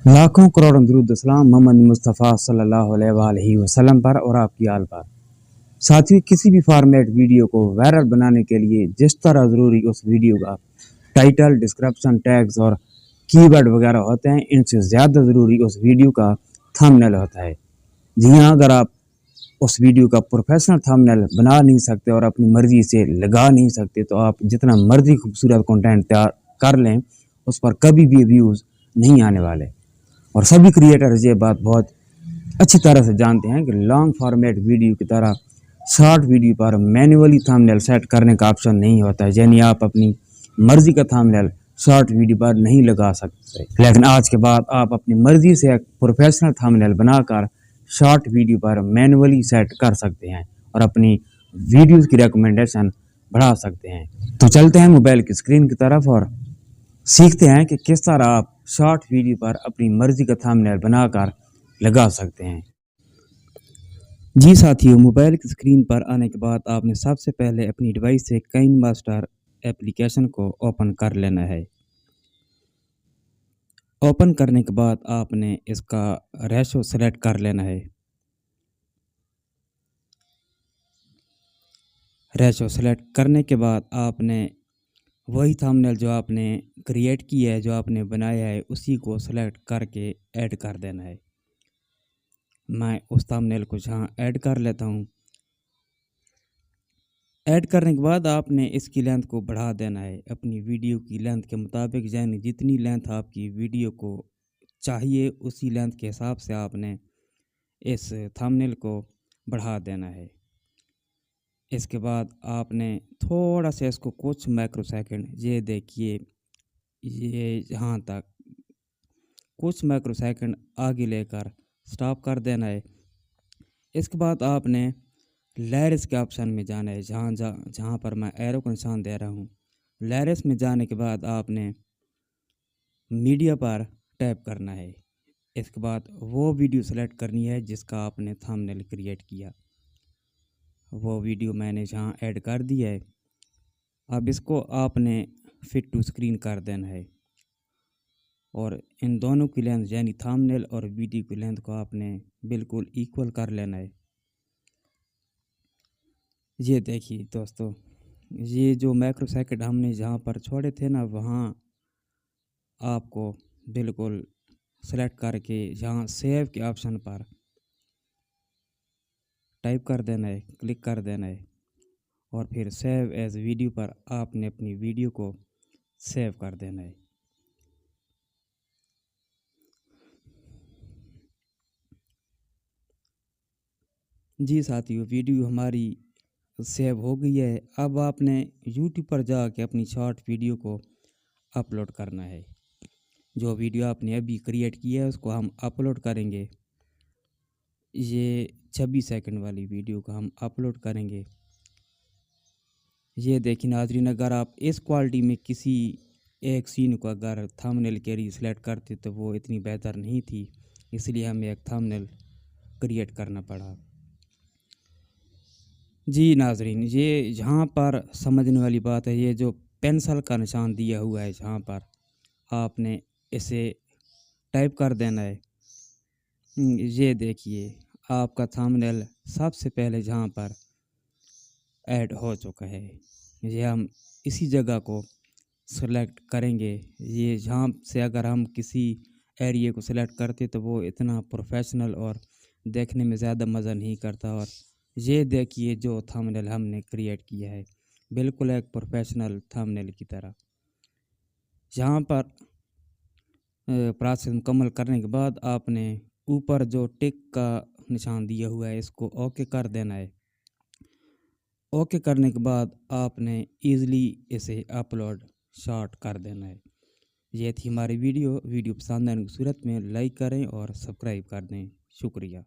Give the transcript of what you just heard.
लाखों करोड़ों दुरूद सलाम मोहम्मद मुस्तफ़ा सल्लल्लाहु अलैहि वसल्लम पर और आपकी आल पर। साथियों, किसी भी फॉर्मेट वीडियो को वायरल बनाने के लिए जिस तरह ज़रूरी उस वीडियो का टाइटल, डिस्क्रिप्शन, टैग्स और कीवर्ड वगैरह होते हैं, इनसे ज़्यादा ज़रूरी उस वीडियो का थंबनेल होता है। जी हाँ, अगर आप उस वीडियो का प्रोफेशनल थंबनेल बना नहीं सकते और अपनी मर्ज़ी से लगा नहीं सकते, तो आप जितना मर्ज़ी खूबसूरत कंटेंट तैयार कर लें, उस पर कभी भी व्यूज़ नहीं आने वाले। और सभी क्रिएटर्स ये बात बहुत अच्छी तरह से जानते हैं कि लॉन्ग फॉर्मेट वीडियो की तरह शॉर्ट वीडियो पर मैन्युअली थंबनेल सेट करने का ऑप्शन नहीं होता है। यानी आप अपनी मर्जी का थंबनेल शॉर्ट वीडियो पर नहीं लगा सकते, लेकिन आज के बाद आप अपनी मर्जी से एक प्रोफेशनल थंबनेल बनाकर शॉर्ट वीडियो पर मैन्युअली सेट कर सकते हैं और अपनी वीडियोस की रिकमेंडेशन बढ़ा सकते हैं। तो चलते हैं मोबाइल की स्क्रीन की तरफ और सीखते हैं कि किस तरह आप शॉर्ट वीडियो पर अपनी मर्जी का थंबनेल बनाकर लगा सकते हैं। जी साथियों, मोबाइल की स्क्रीन पर आने के बाद आपने सबसे पहले अपनी डिवाइस से काइन मास्टर एप्लीकेशन को ओपन कर लेना है। ओपन करने के बाद आपने इसका रेशो सेलेक्ट कर लेना है। रेशो सेलेक्ट करने के बाद आपने वही थंबनेल जो आपने क्रिएट किया है, जो आपने बनाया है, उसी को सेलेक्ट करके ऐड कर देना है। मैं उस थंबनेल को यहाँ ऐड कर लेता हूँ। ऐड करने के बाद आपने इसकी लेंथ को बढ़ा देना है अपनी वीडियो की लेंथ के मुताबिक, यानी जितनी लेंथ आपकी वीडियो को चाहिए उसी लेंथ के हिसाब से आपने इस थंबनेल को बढ़ा देना है। इसके बाद आपने थोड़ा सा इसको कुछ माइक्रो सेकंड, ये देखिए, ये यहाँ तक कुछ माइक्रो सेकंड आगे लेकर स्टॉप कर देना है। इसके बाद आपने लेयर्स के ऑप्शन में जाना है, जहाँ पर मैं एरो का निशान दे रहा हूँ। लेयर्स में जाने के बाद आपने मीडिया पर टैप करना है। इसके बाद वो वीडियो सेलेक्ट करनी है जिसका आपने थंबनेल क्रिएट किया। वो वीडियो मैंने यहाँ ऐड कर दिया है। अब इसको आपने फिट टू स्क्रीन कर देना है और इन दोनों की लेंथ, यानी थंबनेल और वीडियो की लेंथ को आपने बिल्कुल इक्वल कर लेना है। ये देखिए दोस्तों, ये जो माइक्रो सेकंड हमने जहाँ पर छोड़े थे ना, वहाँ आपको बिल्कुल सेलेक्ट करके यहाँ सेव के ऑप्शन पर टाइप कर देना है, क्लिक कर देना है और फिर सेव एज वीडियो पर आपने अपनी वीडियो को सेव कर देना है। जी साथियों, वीडियो हमारी सेव हो गई है। अब आपने यूट्यूब पर जाके अपनी शॉर्ट वीडियो को अपलोड करना है। जो वीडियो आपने अभी क्रिएट किया है उसको हम अपलोड करेंगे। ये 26 सेकंड वाली वीडियो को हम अपलोड करेंगे। ये देखिए नाज़रीन, अगर आप इस क्वालिटी में किसी एक सीन को अगर थंबनेल के लिए सिलेक्ट करते तो वो इतनी बेहतर नहीं थी, इसलिए हमें एक थंबनेल क्रिएट करना पड़ा। जी नाज़रीन, ये यहाँ पर समझने वाली बात है, ये जो पेंसिल का निशान दिया हुआ है जहाँ पर आपने इसे टाइप कर देना है। ये देखिए आपका थंबनेल सबसे पहले जहाँ पर ऐड हो चुका है। ये हम इसी जगह को सेलेक्ट करेंगे। ये जहाँ से अगर हम किसी एरिया को सेलेक्ट करते तो वो इतना प्रोफेशनल और देखने में ज़्यादा मज़ा नहीं करता। और ये देखिए जो थंबनेल हमने क्रिएट किया है, बिल्कुल एक प्रोफेशनल थंबनेल की तरह। यहाँ पर प्रोसेस मुकम्मल करने के बाद आपने ऊपर जो टिक का निशान दिया हुआ है इसको ओके कर देना है। ओके करने के बाद आपने ईज़िली इसे अपलोड शॉर्ट कर देना है। ये थी हमारी वीडियो पसंद आने की सूरत में लाइक करें और सब्सक्राइब कर दें। शुक्रिया।